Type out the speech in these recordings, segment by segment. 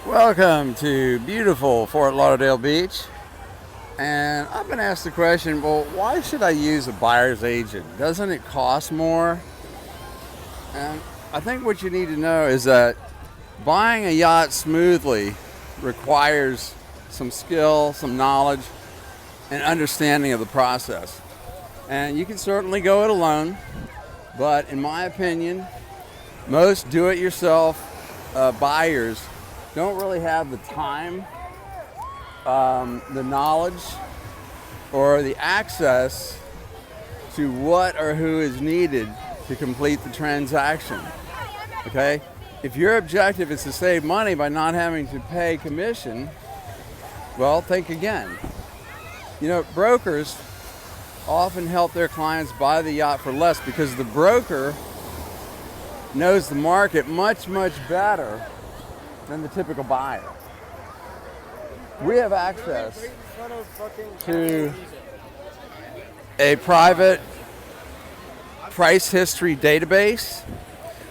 Welcome to beautiful Fort Lauderdale Beach. And I've been asked the question, well, why should I use a buyer's agent? Doesn't it cost more? And I think what you need to know is that buying a yacht smoothly requires some skill, some knowledge, and understanding of the process. And you can certainly go it alone, but in my opinion, most do-it-yourself buyers don't really have the time, the knowledge, or the access to what or who is needed to complete the transaction. Okay? If your objective is to save money by not having to pay commission, well, think again. You know, brokers often help their clients buy the yacht for less because the broker knows the market much, much better than the typical buyer. We have access to a private price history database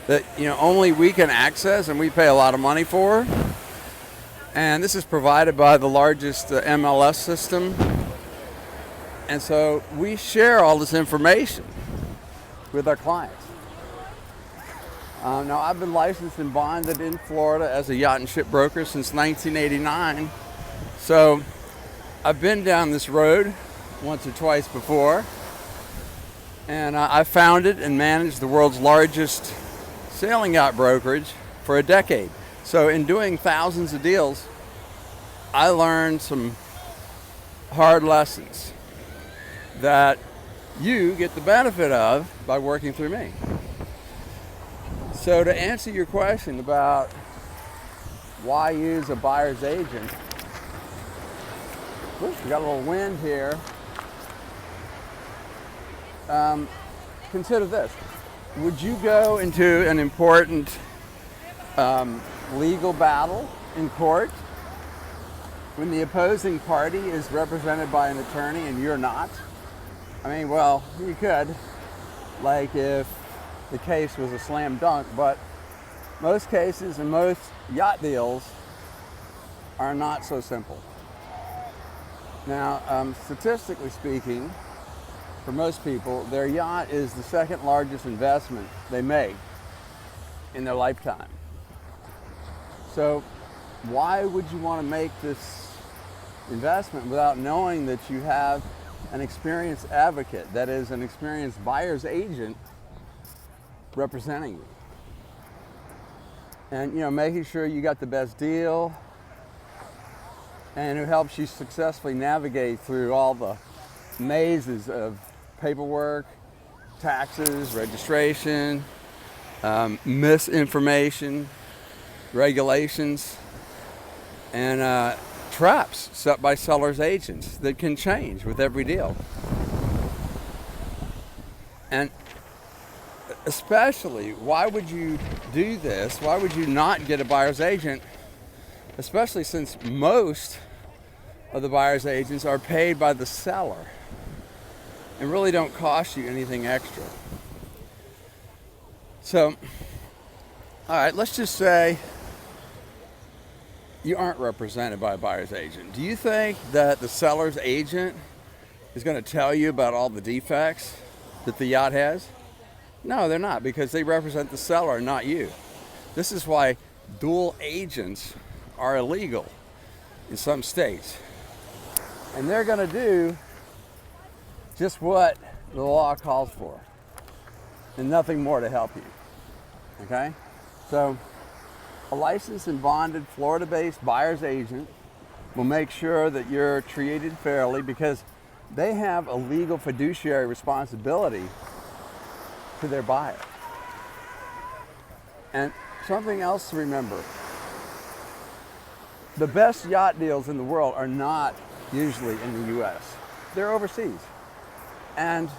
that only we can access and we pay a lot of money for. And this is provided by the largest MLS system. And so we share all this information with our clients. Now, I've been licensed and bonded in Florida as a yacht and ship broker since 1989. So I've been down this road once or twice before. And I founded and managed the world's largest sailing yacht brokerage for a decade. So in doing thousands of deals, I learned some hard lessons that you get the benefit of by working through me. So to answer your question about why use a buyer's agent, we got a little wind here. Consider this. Would you go into an important legal battle in court when the opposing party is represented by an attorney and you're not? I mean, well, you could, like if the case was a slam dunk, but most cases and most yacht deals are not so simple. Now, statistically speaking, for most people, their yacht is the second largest investment they make in their lifetime. So why would you want to make this investment without knowing that you have an experienced advocate, that is an experienced buyer's agent representing you? And making sure you got the best deal and who helps you successfully navigate through all the mazes of paperwork, taxes, registration, misinformation, regulations, and traps set by sellers' agents that can change with every deal. And especially, why would you do this? Why would you not get a buyer's agent? Especially since most of the buyer's agents are paid by the seller and really don't cost you anything extra. So, all right, let's just say you aren't represented by a buyer's agent. Do you think that the seller's agent is going to tell you about all the defects that the yacht has? No, they're not, because they represent the seller, not you. This is why dual agents are illegal in some states. And they're going to do just what the law calls for and nothing more to help you. Okay? So a licensed and bonded Florida-based buyer's agent will make sure that you're treated fairly because they have a legal fiduciary responsibility to their buyer. And something else to remember, the best yacht deals in the world are not usually in the US. They're overseas. And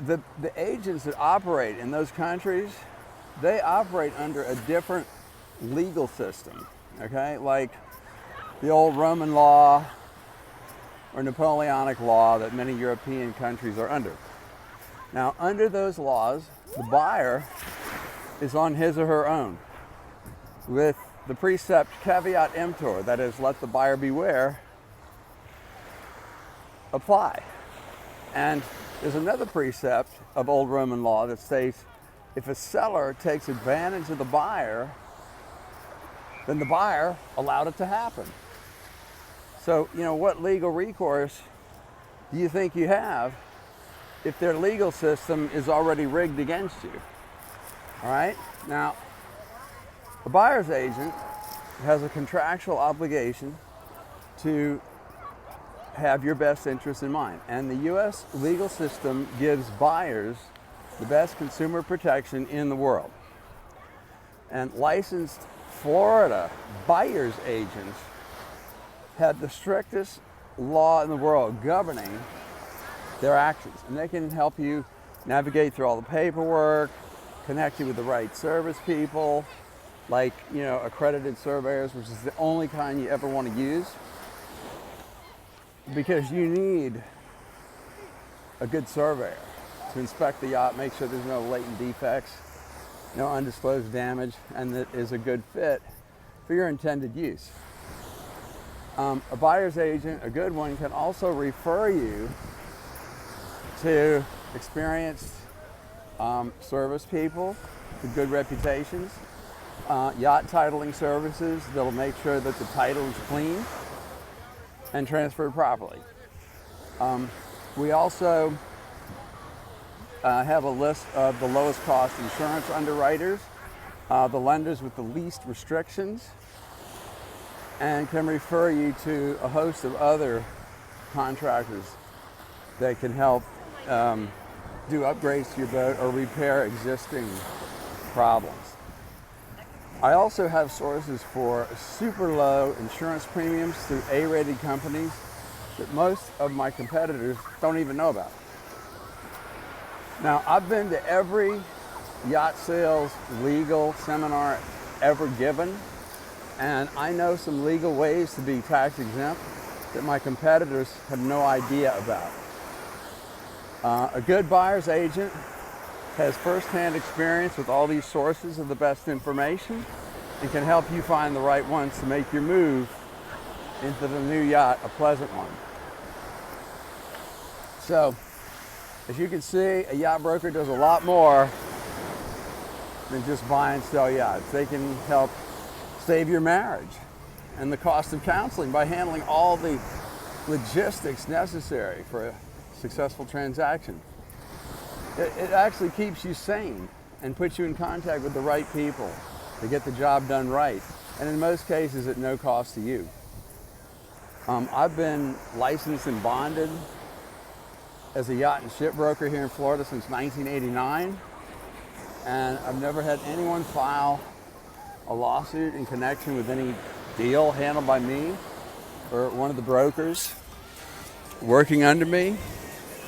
the agents that operate in those countries, they operate under a different legal system, okay? Like the old Roman law or Napoleonic law that many European countries are under. Now, under those laws, the buyer is on his or her own. with the precept caveat emptor, that is, let the buyer beware, apply. And there's another precept of old Roman law that states if a seller takes advantage of the buyer, then the buyer allowed it to happen. So, you know, what legal recourse do you think you have if their legal system is already rigged against you? All right? Now, a buyer's agent has a contractual obligation to have your best interest in mind. And the U.S. legal system gives buyers the best consumer protection in the world. And licensed Florida buyer's agents have the strictest law in the world governing their actions. And they can help you navigate through all the paperwork, connect you with the right service people, like, you know, accredited surveyors, which is the only kind you ever want to use. Because you need a good surveyor to inspect the yacht, make sure there's no latent defects, no undisclosed damage, and that is a good fit for your intended use. A buyer's agent, a good one, can also refer you to experienced service people with good reputations, yacht titling services that'll make sure that the title is clean and transferred properly. We also have a list of the lowest cost insurance underwriters, the lenders with the least restrictions, and can refer you to a host of other contractors that can help do upgrades to your boat or repair existing problems. I also have sources for super low insurance premiums through A-rated companies that most of my competitors don't even know about. Now, I've been to every yacht sales legal seminar ever given, and I know some legal ways to be tax exempt that my competitors have no idea about. A good buyer's agent has firsthand experience with all these sources of the best information and can help you find the right ones to make your move into the new yacht a pleasant one. So, as you can see, a yacht broker does a lot more than just buy and sell yachts. They can help save your marriage and the cost of counseling by handling all the logistics necessary for a successful transaction. It actually keeps you sane and puts you in contact with the right people to get the job done right, and in most cases at no cost to you. I've been licensed and bonded as a yacht and ship broker here in Florida since 1989, and I've never had anyone file a lawsuit in connection with any deal handled by me or one of the brokers working under me.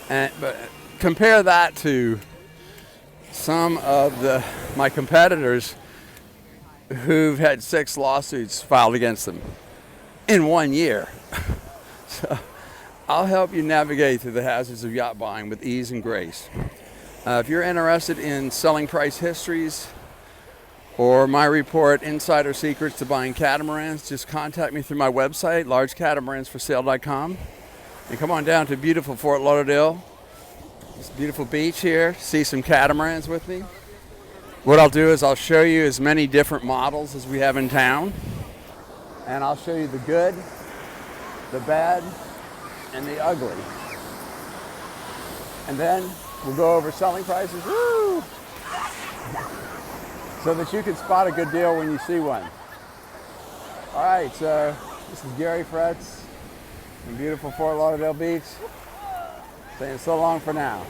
But compare that to some of my competitors who've had 6 lawsuits filed against them in 1 year. So I'll help you navigate through the hazards of yacht buying with ease and grace. If you're interested in selling price histories or my report, Insider Secrets to Buying Catamarans, just contact me through my website, largecatamansforsale.com. And come on down to beautiful Fort Lauderdale. This beautiful beach here. See some catamarans with me. What I'll do is I'll show you as many different models as we have in town. And I'll show you the good, the bad, and the ugly. And then we'll go over selling prices. Woo! So that you can spot a good deal when you see one. All right, so this is Gary Fretz from beautiful Fort Lauderdale Beach, saying so long for now.